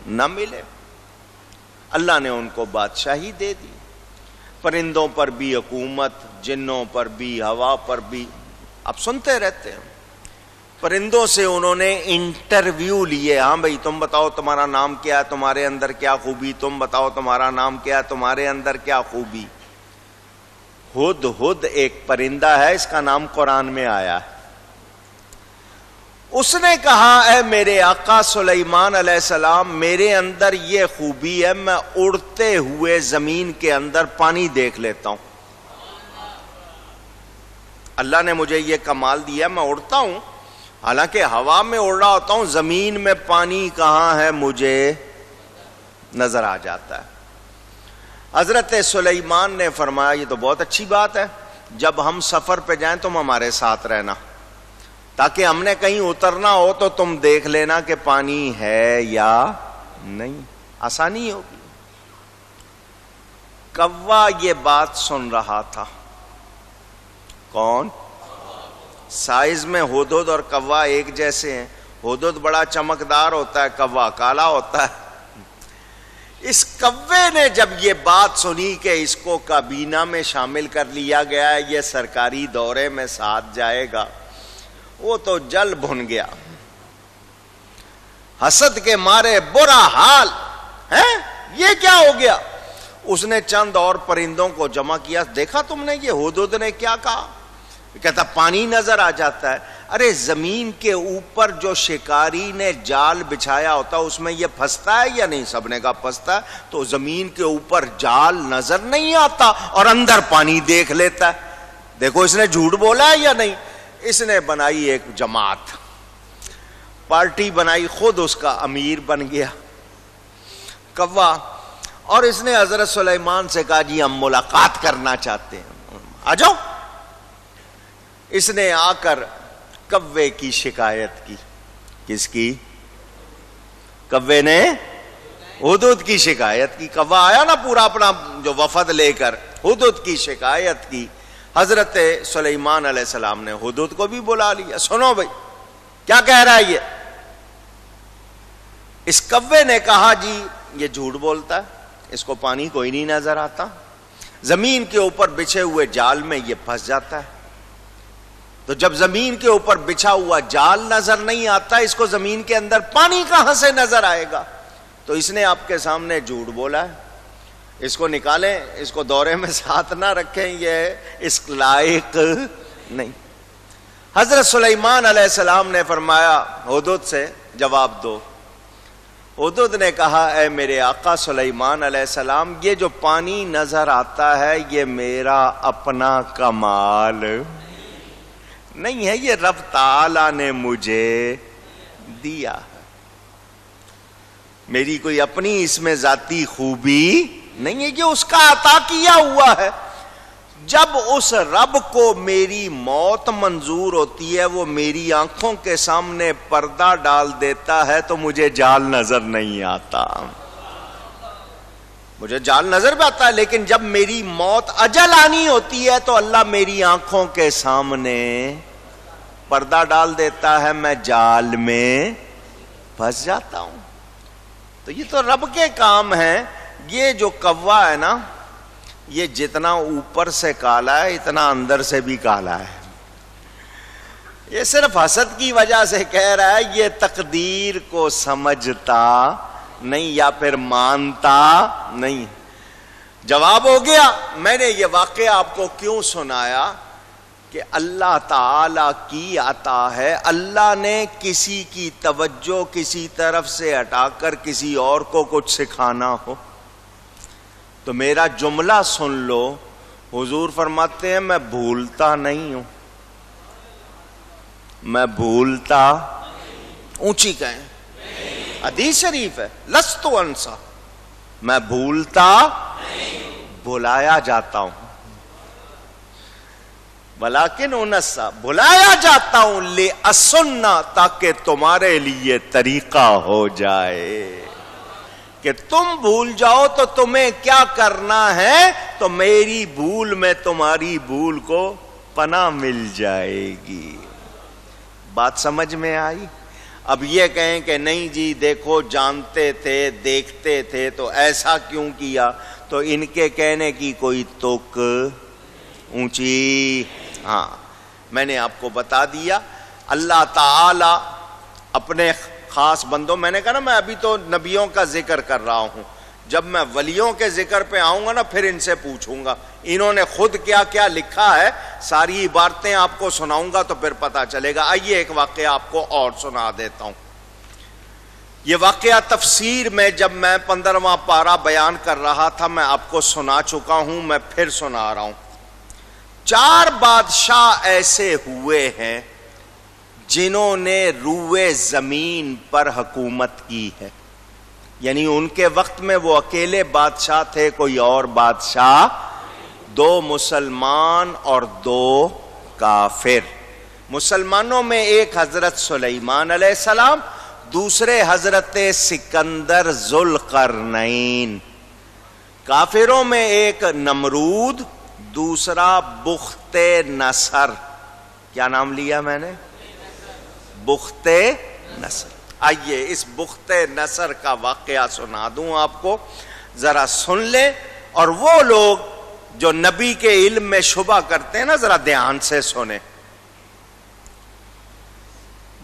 نہ ملے. اللہ نے ان کو بادشاہی دے دی، پرندوں پر بھی حکومت، جنوں پر بھی، ہوا پر بھی. اب سنتے رہتے ہیں. پرندوں سے انہوں نے انٹرویو لیے. ہاں بھئی تم بتاؤ تمہارا نام کیا ہے، تمہارے اندر کیا خوبی، تم بتاؤ تمہارا نام کیا ہے، تمہارے اندر کیا خوبی. ہد ہد ایک پرندہ ہے، اس کا نام قرآن میں آیا ہے. اس نے کہا اے میرے آقا سلیمان علیہ السلام، میرے اندر یہ خوبی ہے، میں اڑتے ہوئے زمین کے اندر پانی دیکھ لیتا ہوں. اللہ نے مجھے یہ کمال دیا، میں اڑتا ہوں، حالانکہ ہوا میں اڑ رہا ہوتا ہوں، زمین میں پانی کہاں ہے مجھے نظر آ جاتا ہے. حضرت سلیمان نے فرمایا یہ تو بہت اچھی بات ہے، جب ہم سفر پہ جائیں تم ہمارے ساتھ رہنا، تاکہ ہم نے کہیں اترنا ہو تو تم دیکھ لینا کہ پانی ہے یا نہیں، آسانی ہوگی. کوا یہ بات سن رہا تھا. کون؟ سائز میں ہدہد اور کوا ایک جیسے ہیں. ہدہد بڑا چمکدار ہوتا ہے، کوا کالا ہوتا ہے. اس کوے نے جب یہ بات سنی کہ اس کو کابینہ میں شامل کر لیا گیا ہے، یہ سرکاری دورے میں ساتھ جائے گا، وہ تو جل بھن گیا. حسد کے مارے برا حال ہے، یہ کیا ہو گیا. اس نے چند اور پرندوں کو جمع کیا. دیکھا تم نے یہ ہدہد نے کیا کہا؟ کہتا پانی نظر آ جاتا ہے. ارے زمین کے اوپر جو شکاری نے جال بچھایا ہوتا اس میں یہ پھنستا ہے یا نہیں؟ سب نے کہا پھنستا ہے. تو زمین کے اوپر جال نظر نہیں آتا اور اندر پانی دیکھ لیتا ہے. دیکھو اس نے جھوٹ بولا ہے یا نہیں. اس نے بنائی ایک جماعت، پارٹی بنائی، خود اس کا امیر بن گیا کوا. اور اس نے حضرت سلیمان سے کہا جی ہم ملاقات کرنا چاہتے ہیں، آ جاؤ. اس نے آ کر کوے کی شکایت کی. کس کی؟ کوے نے ہدہد کی شکایت کی. کوا آیا نا پورا اپنا جو وفد لے کر، ہدہد کی شکایت کی. حضرت سلیمان علیہ السلام نے ہدہد کو بھی بلا لیا. سنو بھائی کیا کہہ رہا ہے یہ. اس کوے نے کہا جی یہ جھوٹ بولتا ہے، اس کو پانی کوئی نہیں نظر آتا، زمین کے اوپر بچھے ہوئے جال میں یہ پھنس جاتا ہے. تو جب زمین کے اوپر بچھا ہوا جال نظر نہیں آتا، اس کو زمین کے اندر پانی کہاں سے نظر آئے گا؟ تو اس نے آپ کے سامنے جھوٹ بولا ہے. اس کو نکالیں، اس کو دورے میں ساتھ نہ رکھیں، یہ اس لائق نہیں. حضرت سلیمان علیہ السلام نے فرمایا ہدہد سے جواب دو. ہدہد نے کہا اے میرے آقا سلیمان علیہ السلام، یہ جو پانی نظر آتا ہے یہ میرا اپنا کمال نہیں ہے، یہ رب تعالی نے مجھے دیا ہے، میری کوئی اپنی اس میں ذاتی خوبی نہیں ہے، یہ اس کا عطا کیا ہوا ہے. جب اس رب کو میری موت منظور ہوتی ہے، وہ میری آنکھوں کے سامنے پردہ ڈال دیتا ہے تو مجھے جال نظر نہیں آتا. مجھے جال نظر بھی آتا ہے، لیکن جب میری موت اجل آنی ہوتی ہے تو اللہ میری آنکھوں کے سامنے پردہ ڈال دیتا ہے، میں جال میں پھنس جاتا ہوں. تو یہ تو رب کے کام ہیں. یہ جو کوا ہے نا، یہ جتنا اوپر سے کالا ہے اتنا اندر سے بھی کالا ہے. یہ صرف حسد کی وجہ سے کہہ رہا ہے، یہ تقدیر کو سمجھتا نہیں یا پھر مانتا نہیں. جواب ہو گیا. میں نے یہ واقعہ آپ کو کیوں سنایا کہ اللہ تعالی کی عطا ہے. اللہ نے کسی کی توجہ کسی طرف سے ہٹا کر کسی اور کو کچھ سکھانا ہو تو میرا جملہ سن لو. حضور فرماتے ہیں میں بھولتا نہیں ہوں، میں بھولتا، اونچی کہیں، حدیث شریف ہے، لست انسا، میں بھولتا، بھلایا جاتا ہوں. ولیکن انسا، بھلایا جاتا ہوں، لِأَسُنَّ، تاکہ تمہارے لیے طریقہ ہو جائے کہ تم بھول جاؤ تو تمہیں کیا کرنا ہے، تو میری بھول میں تمہاری بھول کو پناہ مل جائے گی. بات سمجھ میں آئی؟ اب یہ کہیں کہ نہیں جی دیکھو جانتے تھے دیکھتے تھے تو ایسا کیوں کیا، تو ان کے کہنے کی کوئی توک اونچی۔ ہاں میں نے آپ کو بتا دیا اللہ تعالی اپنے خاص بندوں، میں نے کہا نا میں ابھی تو نبیوں کا ذکر کر رہا ہوں، جب میں ولیوں کے ذکر پہ آؤں گا نا پھر ان سے پوچھوں گا انہوں نے خود کیا کیا لکھا ہے، ساری عبارتیں آپ کو سناؤں گا تو پھر پتا چلے گا۔ آئیے ایک واقعہ آپ کو اور سنا دیتا ہوں۔ یہ واقعہ تفسیر میں جب میں 15واں پارہ بیان کر رہا تھا میں آپ کو سنا چکا ہوں، میں پھر سنا رہا ہوں۔ 4 بادشاہ ایسے ہوئے ہیں جنہوں نے روئے زمین پر حکومت کی ہے، یعنی ان کے وقت میں وہ اکیلے بادشاہ تھے، کوئی اور بادشاہ، 2 مسلمان اور 2 کافر۔ مسلمانوں میں ایک حضرت سلیمان علیہ السلام، دوسرے حضرت سکندر ذوالقرنین۔ کافروں میں ایک نمرود، دوسرا بخت نصر۔ کیا نام لیا میں نے؟ بخت نصر۔ آئیے اس بخت نصر کا واقعہ سنا دوں آپ کو، ذرا سن لیں، اور وہ لوگ جو نبی کے علم میں شبہ کرتے ہیں نا ذرا دھیان سے سنیں۔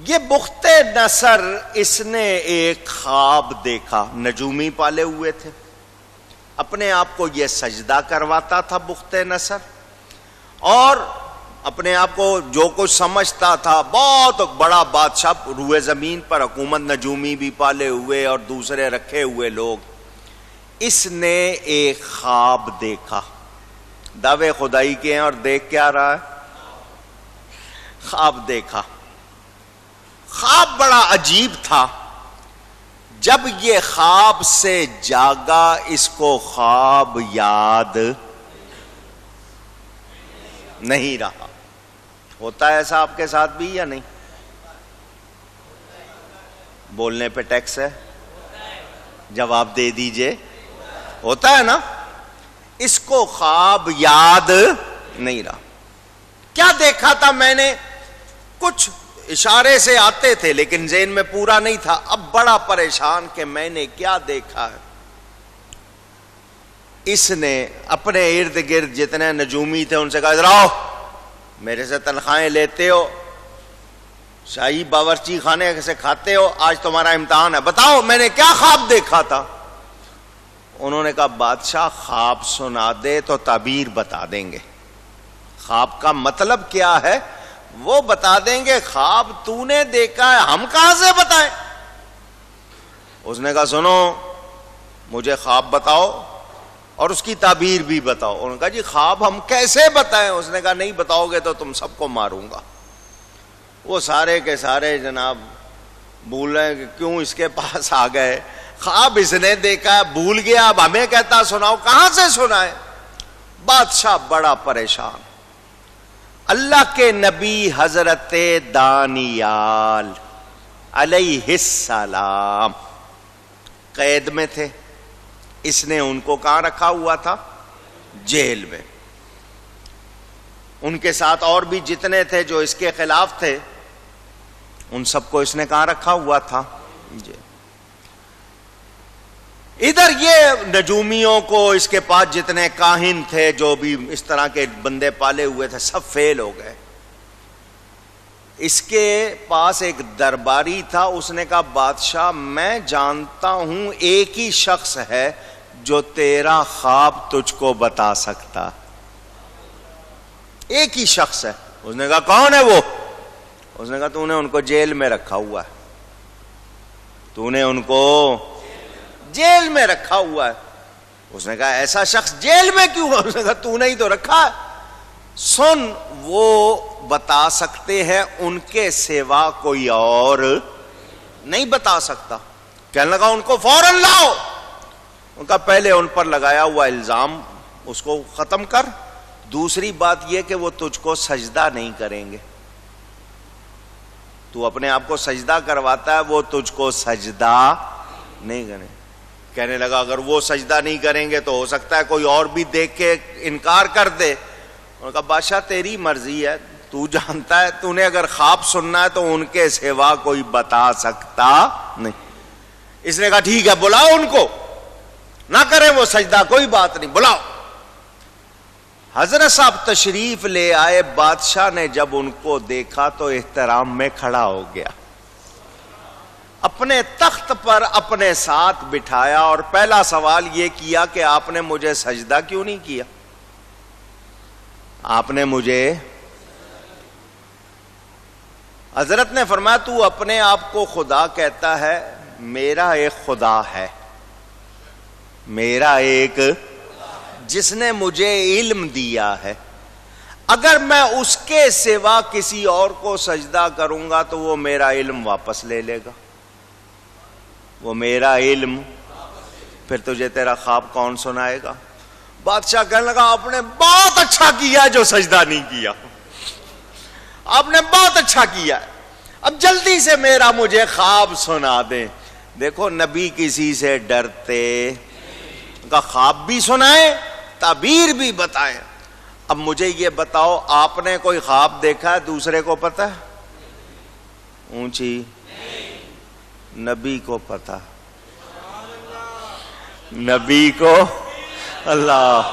یہ بخت نصر اس نے ایک خواب دیکھا، نجومی پالے ہوئے تھے، اپنے آپ کو یہ سجدہ کرواتا تھا بخت نصر، اور اپنے آپ کو جو کچھ سمجھتا تھا بہت بڑا بادشاہ، روئے زمین پر حکومت، نجومی بھی پالے ہوئے اور دوسرے رکھے ہوئے لوگ۔ اس نے ایک خواب دیکھا، دعوے خدائی کے ہیں اور دیکھ کیا رہا ہے؟ خواب دیکھا۔ خواب بڑا عجیب تھا۔ جب یہ خواب سے جاگا اس کو خواب یاد نہیں رہا۔ ہوتا ہے ایسا آپ کے ساتھ بھی یا نہیں؟ بولنے پہ ٹیکس ہے، جواب دے دیجئے۔ ہوتا ہے نا؟ اس کو خواب یاد نہیں رہا۔ کیا دیکھا تھا میں نے؟ کچھ اشارے سے آتے تھے لیکن ذہن میں پورا نہیں تھا۔ اب بڑا پریشان کہ میں نے کیا دیکھا ہے۔ اس نے اپنے ارد گرد جتنے نجومی تھے ان سے کہا ادھر آؤ، میرے سے تنخواہیں لیتے ہو، شاہی باورچی خانے سے کھاتے ہو، آج تمہارا امتحان ہے، بتاؤ میں نے کیا خواب دیکھا تھا۔ انہوں نے کہا بادشاہ خواب سنا دے تو تعبیر بتا دیں گے، خواب کا مطلب کیا ہے وہ بتا دیں گے، خواب تو نے دیکھا ہے ہم کہاں سے بتائیں۔ اس نے کہا سنو مجھے خواب بتاؤ اور اس کی تعبیر بھی بتاؤ۔ انہوں نے کہا جی خواب ہم کیسے بتائیں؟ اس نے کہا نہیں بتاؤ گے تو تم سب کو ماروں گا۔ وہ سارے کے سارے جناب بھول رہے ہیں کہ کیوں اس کے پاس آ گئے، خواب اس نے دیکھا ہے بھول گیا، اب ہمیں کہتا سناؤ، کہاں سے سنائے؟ بادشاہ بڑا پریشان۔ اللہ کے نبی حضرت دانیال علیہ السلام قید میں تھے، اس نے ان کو کہاں رکھا ہوا تھا؟ جیل میں۔ ان کے ساتھ اور بھی جتنے تھے جو اس کے خلاف تھے ان سب کو اس نے کہاں رکھا ہوا تھا؟ جی۔ ادھر یہ نجومیوں کو، اس کے پاس جتنے کاہن تھے جو بھی اس طرح کے بندے پالے ہوئے تھے سب فیل ہو گئے۔ اس کے پاس ایک درباری تھا، اس نے کہا بادشاہ میں جانتا ہوں ایک ہی شخص ہے جو تیرا خواب تجھ کو بتا سکتا، ایک ہی شخص ہے۔ اس نے کہا کون ہے وہ؟ اس نے کہا تو نے ان کو جیل میں رکھا ہوا ہے، تو نے ان کو جیل میں رکھا ہوا ہے۔ اس نے کہا ایسا شخص جیل میں کیوں ہے؟ اس نے کہا تو نے ہی تو رکھا ہے۔ سن وہ بتا سکتے ہیں، ان کے سوا کوئی اور نہیں بتا سکتا۔ کہنے لگا ان کو فوراً لاؤ۔ ان کا پہلے ان پر لگایا ہوا الزام اس کو ختم کر، دوسری بات یہ کہ وہ تجھ کو سجدہ نہیں کریں گے، تو اپنے آپ کو سجدہ کرواتا ہے، وہ تجھ کو سجدہ نہیں کریں۔ کہنے لگا اگر وہ سجدہ نہیں کریں گے تو ہو سکتا ہے کوئی اور بھی دیکھ کے انکار کر دے۔ انہوں نے کہا بادشاہ تیری مرضی ہے، تو جانتا ہے، تو نے اگر خواب سننا ہے تو ان کے سوا کوئی بتا سکتا نہیں۔ اس نے کہا ٹھیک ہے بلاؤ ان کو، نہ کریں وہ سجدہ، کوئی بات نہیں، بلاؤ۔ حضرت صاحب تشریف لے آئے، بادشاہ نے جب ان کو دیکھا تو احترام میں کھڑا ہو گیا، اپنے تخت پر اپنے ساتھ بٹھایا اور پہلا سوال یہ کیا کہ آپ نے مجھے سجدہ کیوں نہیں کیا؟ آپ نے مجھے، حضرت نے فرمایا تو اپنے آپ کو خدا کہتا ہے، میرا ایک خدا ہے، میرا ایک جس نے مجھے علم دیا ہے، اگر میں اس کے سوا کسی اور کو سجدہ کروں گا تو وہ میرا علم واپس لے لے گا، وہ میرا علم، پھر تجھے تیرا خواب کون سنائے گا؟ بادشاہ کہنے لگا آپ نے بہت اچھا کیا جو سجدہ نہیں کیا، آپ نے بہت اچھا کیا، اب جلدی سے میرا مجھے خواب سنا دیں۔ دیکھو نبی کسی سے ڈرتے، ان کا خواب بھی سنائے، تعبیر بھی بتائیں۔ اب مجھے یہ بتاؤ آپ نے کوئی خواب دیکھا ہے دوسرے کو پتہ ہے؟ اونچی نبی کو پتہ، نبی کو، اللہ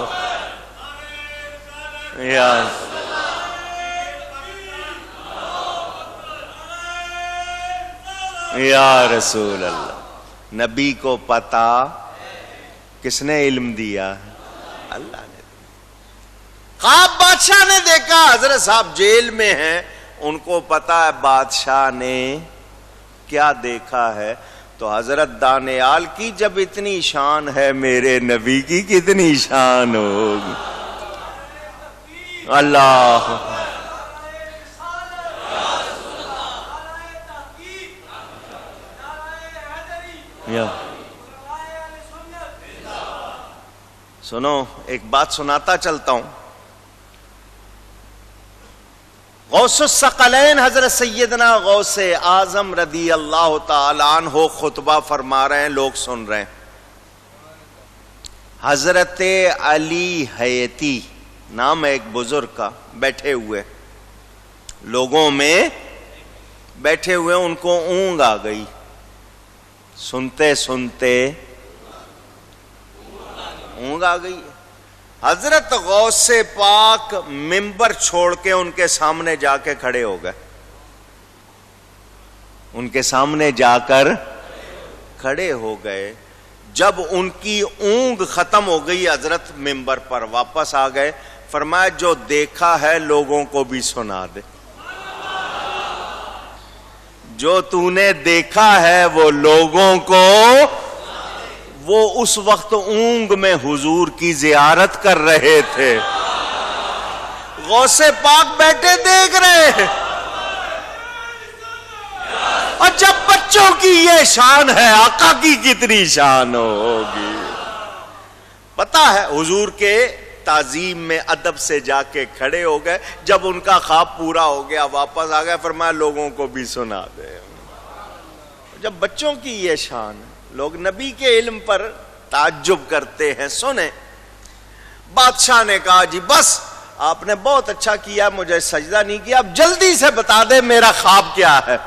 یا رسول اللہ، نبی کو پتا، کس نے علم دیا؟ اللہ نے۔ خواب بادشاہ نے دیکھا، حضرت صاحب جیل میں ہیں، ان کو پتا ہے بادشاہ نے کیا دیکھا ہے، تو حضرت دانیال کی جب اتنی شان ہے، میرے نبی کی کتنی شان ہوگی؟ اللہ سنو، ایک بات سناتا چلتا ہوں۔ غوث الثقلین حضرت سیدنا غوث اعظم رضی اللہ تعالی عنہ خطبہ فرما رہے ہیں، لوگ سن رہے ہیں۔ حضرت علی حیتی نام ہے ایک بزرگ کا، بیٹھے ہوئے لوگوں میں بیٹھے ہوئے، ان کو اونگ آ گئی، سنتے سنتے اونگ آ گئی۔ حضرت غوث پاک منبر چھوڑ کے ان کے سامنے جا کے کھڑے ہو گئے، ان کے سامنے جا کر کھڑے ہو گئے۔ جب ان کی اونگ ختم ہو گئی، حضرت منبر پر واپس آ گئے، فرمایا جو دیکھا ہے لوگوں کو بھی سنا دے، جو تو نے دیکھا ہے وہ لوگوں کو۔ وہ اس وقت اونگ میں حضور کی زیارت کر رہے تھے، غوث پاک بیٹھے دیکھ رہے ہیں۔ اور جب بچوں کی یہ شان ہے، آقا کی کتنی شان ہوگی؟ پتا ہے حضور کے تعظیم میں ادب سے جا کے کھڑے ہو گئے، جب ان کا خواب پورا ہو گیا واپس آ گئے، فرمایا لوگوں کو بھی سنا دے۔ جب بچوں کی یہ شان ہے، لوگ نبی کے علم پر تعجب کرتے ہیں۔ سنیں، بادشاہ نے کہا جی بس آپ نے بہت اچھا کیا، مجھے سجدہ نہیں کیا، اب جلدی سے بتا دے میرا خواب کیا ہے۔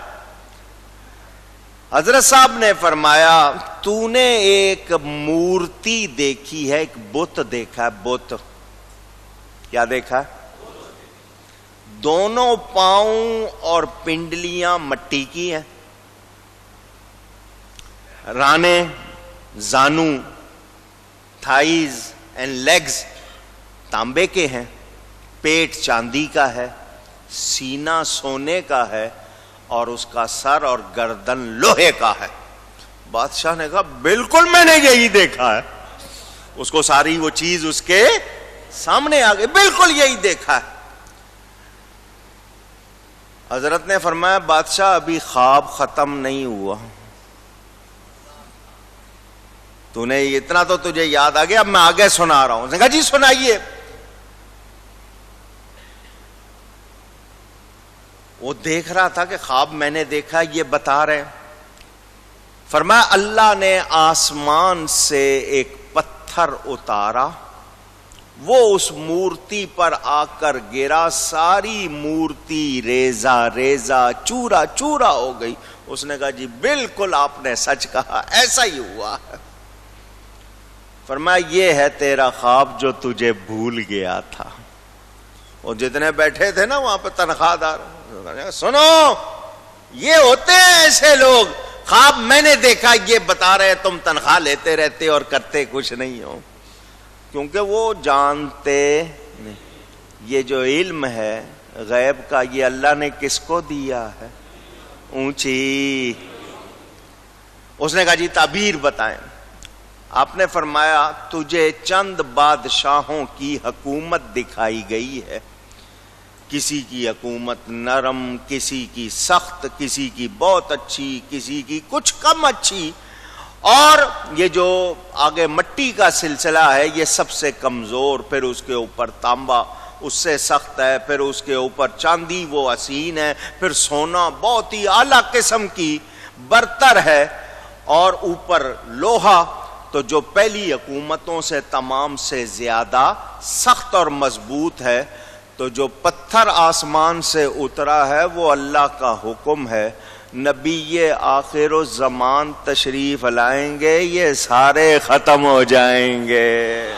حضرت صاحب نے فرمایا تو نے ایک مورتی دیکھی ہے، ایک بت دیکھا ہے، بت۔ کیا دیکھا؟ دونوں پاؤں اور پنڈلیاں مٹی کی ہیں، رانے، زانو، تھائیز اینڈ لیگز تانبے کے ہیں، پیٹ چاندی کا ہے، سینہ سونے کا ہے، اور اس کا سر اور گردن لوہے کا ہے۔ بادشاہ نے کہا بالکل میں نے یہی دیکھا ہے۔ اس کو ساری وہ چیز اس کے سامنے آ گئی، بالکل یہی دیکھا ہے۔ حضرت نے فرمایا بادشاہ ابھی خواب ختم نہیں ہوا، تو نے اتنا تو تجھے یاد آ گیا، اب میں آگے سنا رہا ہوں۔ اس نے کہا جی سنائیے۔ وہ دیکھ رہا تھا کہ خواب میں نے دیکھا، یہ بتا رہے ہیں۔ فرمایا اللہ نے آسمان سے ایک پتھر اتارا، وہ اس مورتی پر آ کر گرا، ساری مورتی ریزہ ریزہ چورا چورا ہو گئی۔ اس نے کہا جی بالکل آپ نے سچ کہا، ایسا ہی ہوا ہے۔ فرمایا یہ ہے تیرا خواب جو تجھے بھول گیا تھا۔ اور جتنے بیٹھے تھے نا وہاں پہ تنخواہ دار، سنو یہ ہوتے ہیں ایسے لوگ، خواب میں نے دیکھا یہ بتا رہے، تم تنخواہ لیتے رہتے اور کرتے کچھ نہیں ہو، کیونکہ وہ جانتے نہیں۔ یہ جو علم ہے غیب کا، یہ اللہ نے کس کو دیا ہے؟ اونچی۔ اس نے کہا جی تعبیر بتائیں۔ آپ نے فرمایا تجھے چند بادشاہوں کی حکومت دکھائی گئی ہے، کسی کی حکومت نرم، کسی کی سخت، کسی کی بہت اچھی، کسی کی کچھ کم اچھی، اور یہ جو آگے مٹی کا سلسلہ ہے یہ سب سے کمزور، پھر اس کے اوپر تانبا اس سے سخت ہے، پھر اس کے اوپر چاندی وہ حسین ہے، پھر سونا بہت ہی اعلیٰ قسم کی برتر ہے، اور اوپر لوہا تو جو پہلی حکومتوں سے تمام سے زیادہ سخت اور مضبوط ہے۔ تو جو پتھر آسمان سے اترا ہے وہ اللہ کا حکم ہے، نبی آخر الزمان تشریف لائیں گے، یہ سارے ختم ہو جائیں گے۔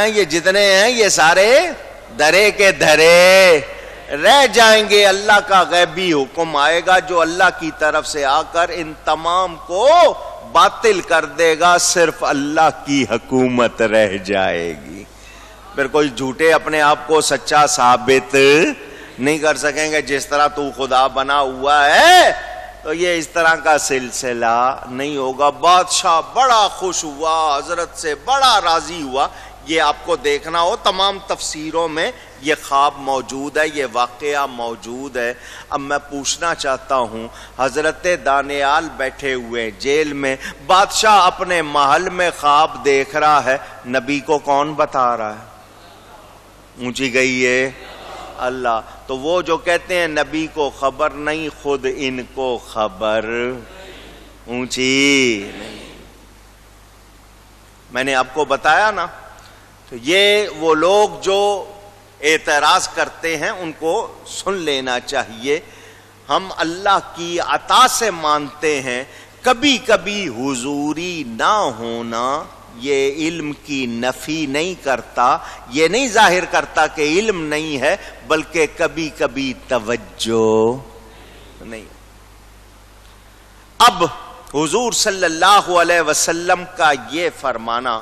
یہ جتنے ہیں یہ سارے درے کے دھرے رہ جائیں گے۔ اللہ کا غیبی حکم آئے گا جو اللہ کی طرف سے آ کر ان تمام کو باطل کر دے گا، صرف اللہ کی حکومت رہ جائے گی۔ پھر کوئی جھوٹے اپنے آپ کو سچا ثابت نہیں کر سکیں گے، جس طرح تو خدا بنا ہوا ہے تو یہ اس طرح کا سلسلہ نہیں ہوگا۔ بادشاہ بڑا خوش ہوا، حضرت سے بڑا راضی ہوا۔ یہ آپ کو دیکھنا ہو تمام تفسیروں میں یہ خواب موجود ہے، یہ واقعہ موجود ہے۔ اب میں پوچھنا چاہتا ہوں، حضرت دانیال بیٹھے ہوئے جیل میں، بادشاہ اپنے محل میں خواب دیکھ رہا ہے، نبی کو کون بتا رہا ہے؟ اونچی گئی ہے اللہ۔ تو وہ جو کہتے ہیں نبی کو خبر نہیں، خود ان کو خبر اونچی نہیں۔ میں نے آپ کو بتایا نا، تو یہ وہ لوگ جو اعتراض کرتے ہیں ان کو سن لینا چاہیے۔ ہم اللہ کی عطا سے مانتے ہیں، کبھی کبھی حضوری نہ ہونا یہ علم کی نفی نہیں کرتا، یہ نہیں ظاہر کرتا کہ علم نہیں ہے، بلکہ کبھی کبھی توجہ نہیں۔ اب حضور صلی اللہ علیہ وسلم کا یہ فرمانا،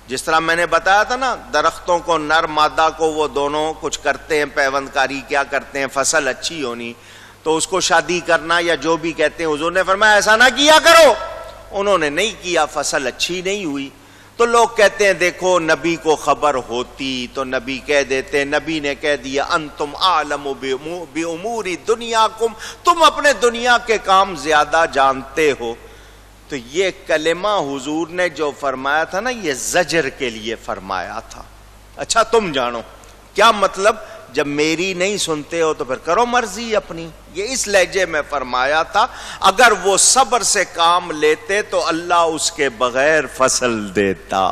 جس طرح میں نے بتایا تھا نا، درختوں کو نر مادہ کو وہ دونوں کچھ کرتے ہیں، پیوند کاری کیا کرتے ہیں، فصل اچھی ہونی تو اس کو شادی کرنا یا جو بھی کہتے ہیں، حضور نے فرمایا ایسا نہ کیا کرو۔ انہوں نے نہیں کیا، فصل اچھی نہیں ہوئی۔ تو لوگ کہتے ہیں دیکھو نبی کو خبر ہوتی تو نبی کہہ دیتے، نبی نے کہہ دیا انتم اعلم بامور دنیاکم، تم اپنے دنیا کے کام زیادہ جانتے ہو۔ تو یہ کلمہ حضور نے جو فرمایا تھا نا، یہ زجر کے لیے فرمایا تھا۔ اچھا تم جانو کیا مطلب، جب میری نہیں سنتے ہو تو پھر کرو مرضی اپنی، یہ اس لہجے میں فرمایا تھا۔ اگر وہ صبر سے کام لیتے تو اللہ اس کے بغیر فصل دیتا۔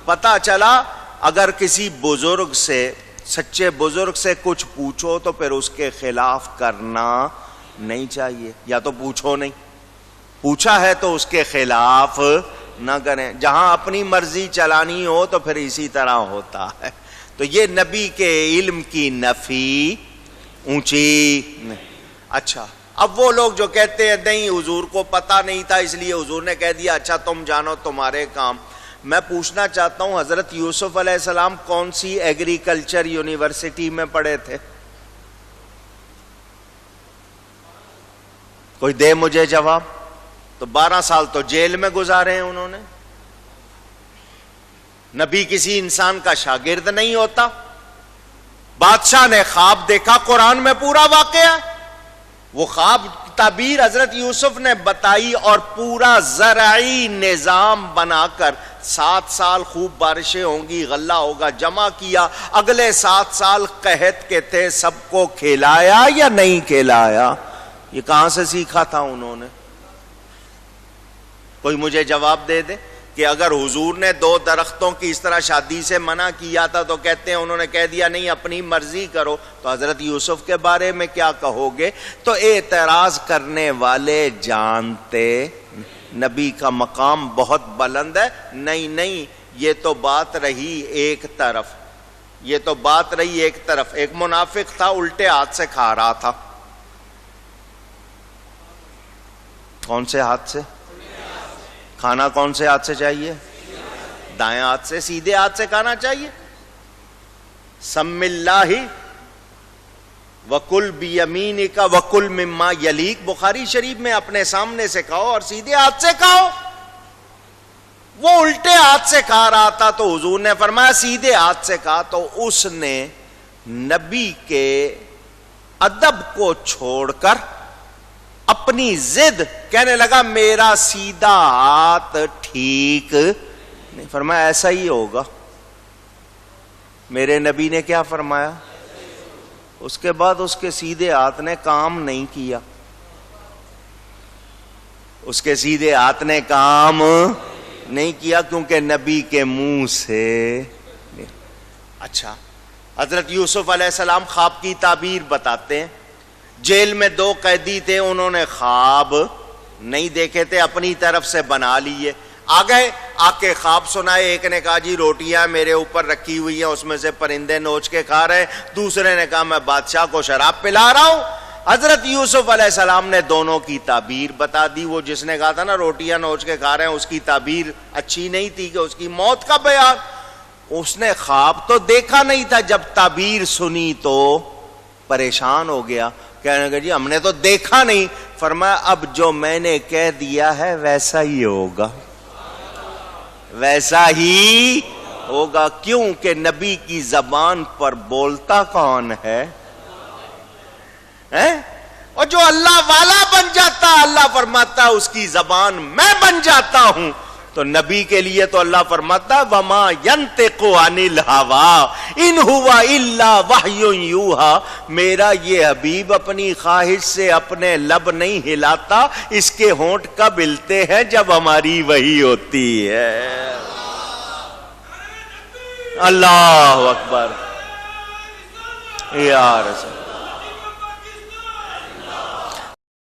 پتہ چلا اگر کسی بزرگ سے، سچے بزرگ سے کچھ پوچھو تو پھر اس کے خلاف کرنا نہیں چاہیے، یا تو پوچھو نہیں، پوچھا ہے تو اس کے خلاف نہ کریں۔ جہاں اپنی مرضی چلانی ہو تو پھر اسی طرح ہوتا ہے۔ تو یہ نبی کے علم کی نفی اونچی نہیں۔ اچھا اب وہ لوگ جو کہتے ہیں نہیں حضور کو پتہ نہیں تھا اس لیے حضور نے کہہ دیا اچھا تم جانو تمہارے کام، میں پوچھنا چاہتا ہوں حضرت یوسف علیہ السلام کون سی ایگریکلچر یونیورسٹی میں پڑھے تھے؟ کوئی دے مجھے جواب۔ تو 12 سال تو جیل میں گزارے ہیں انہوں نے۔ نبی کسی انسان کا شاگرد نہیں ہوتا۔ بادشاہ نے خواب دیکھا، قرآن میں پورا واقعہ، وہ خواب تعبیر حضرت یوسف نے بتائی اور پورا زرعی نظام بنا کر 7 سال خوب بارشیں ہوں گی، غلہ ہوگا، جمع کیا، اگلے 7 سال قحط کے تھے، سب کو کھلایا یا نہیں کھلایا؟ یہ کہاں سے سیکھا تھا انہوں نے؟ کوئی مجھے جواب دے دے۔ کہ اگر حضور نے 2 درختوں کی اس طرح شادی سے منع کیا تھا تو کہتے ہیں انہوں نے کہہ دیا نہیں اپنی مرضی کرو، تو حضرت یوسف کے بارے میں کیا کہو گے؟ تو اعتراض کرنے والے جانتے نبی کا مقام بہت بلند ہے، نہیں یہ تو بات رہی ایک طرف، یہ تو بات رہی ایک طرف۔ ایک منافق تھا، الٹے ہاتھ سے کھا رہا تھا۔ کون سے ہاتھ سے؟ کھانا کون سے ہاتھ سے چاہیے؟ دائیں ہاتھ سے، سیدھے ہاتھ سے کھانا چاہیے۔ سم اللہ وکل بیمینک وکل مما یلیک، بخاری شریف میں اپنے سامنے سے کھاؤ اور سیدھے ہاتھ سے کھاؤ۔ وہ الٹے ہاتھ سے کھا رہا تھا تو حضور نے فرمایا سیدھے ہاتھ سے کھا، تو اس نے نبی کے ادب کو چھوڑ کر اپنی ضد کہنے لگا میرا سیدھا ہاتھ ٹھیک نہیں۔ فرمایا ایسا ہی ہوگا۔ میرے نبی نے کیا فرمایا؟ اس کے بعد اس کے سیدھے ہاتھ نے کام نہیں کیا، اس کے سیدھے ہاتھ نے کام نہیں کیا، کیونکہ نبی کے منہ سے۔ اچھا، حضرت یوسف علیہ السلام خواب کی تعبیر بتاتے ہیں۔ جیل میں 2 قیدی تھے، انہوں نے خواب نہیں دیکھے تھے، اپنی طرف سے بنا لیے۔ آ گئے، آ کے خواب سنائے۔ ایک نے کہا جی روٹیاں میرے اوپر رکھی ہوئی ہیں، اس میں سے پرندے نوچ کے کھا رہے ہیں۔ دوسرے نے کہا میں بادشاہ کو شراب پلا رہا ہوں۔ حضرت یوسف علیہ السلام نے دونوں کی تعبیر بتا دی۔ وہ جس نے کہا تھا نا روٹیاں نوچ کے کھا رہے ہیں، اس کی تعبیر اچھی نہیں تھی کہ اس کی موت کا بیان۔ اس نے خواب تو دیکھا نہیں تھا، جب تعبیر سنی تو پریشان ہو گیا، کہنے لگا جی ہم نے تو دیکھا نہیں۔ فرمایا اب جو میں نے کہہ دیا ہے ویسا ہی ہوگا، ویسا ہی ہوگا۔ کیوں کہ نبی کی زبان پر بولتا کون ہے؟ اور جو اللہ والا بن جاتا، اللہ فرماتا اس کی زبان میں بن جاتا ہوں۔ تو نبی کے لیے تو اللہ فرماتا وما ينطق عن الهوى ان هو الا وحی یوحى، میرا یہ حبیب اپنی خواہش سے اپنے لب نہیں ہلاتا، اس کے ہونٹ کب ہلتے ہیں؟ جب ہماری وحی ہوتی ہے۔ اللہ اکبر یا رسول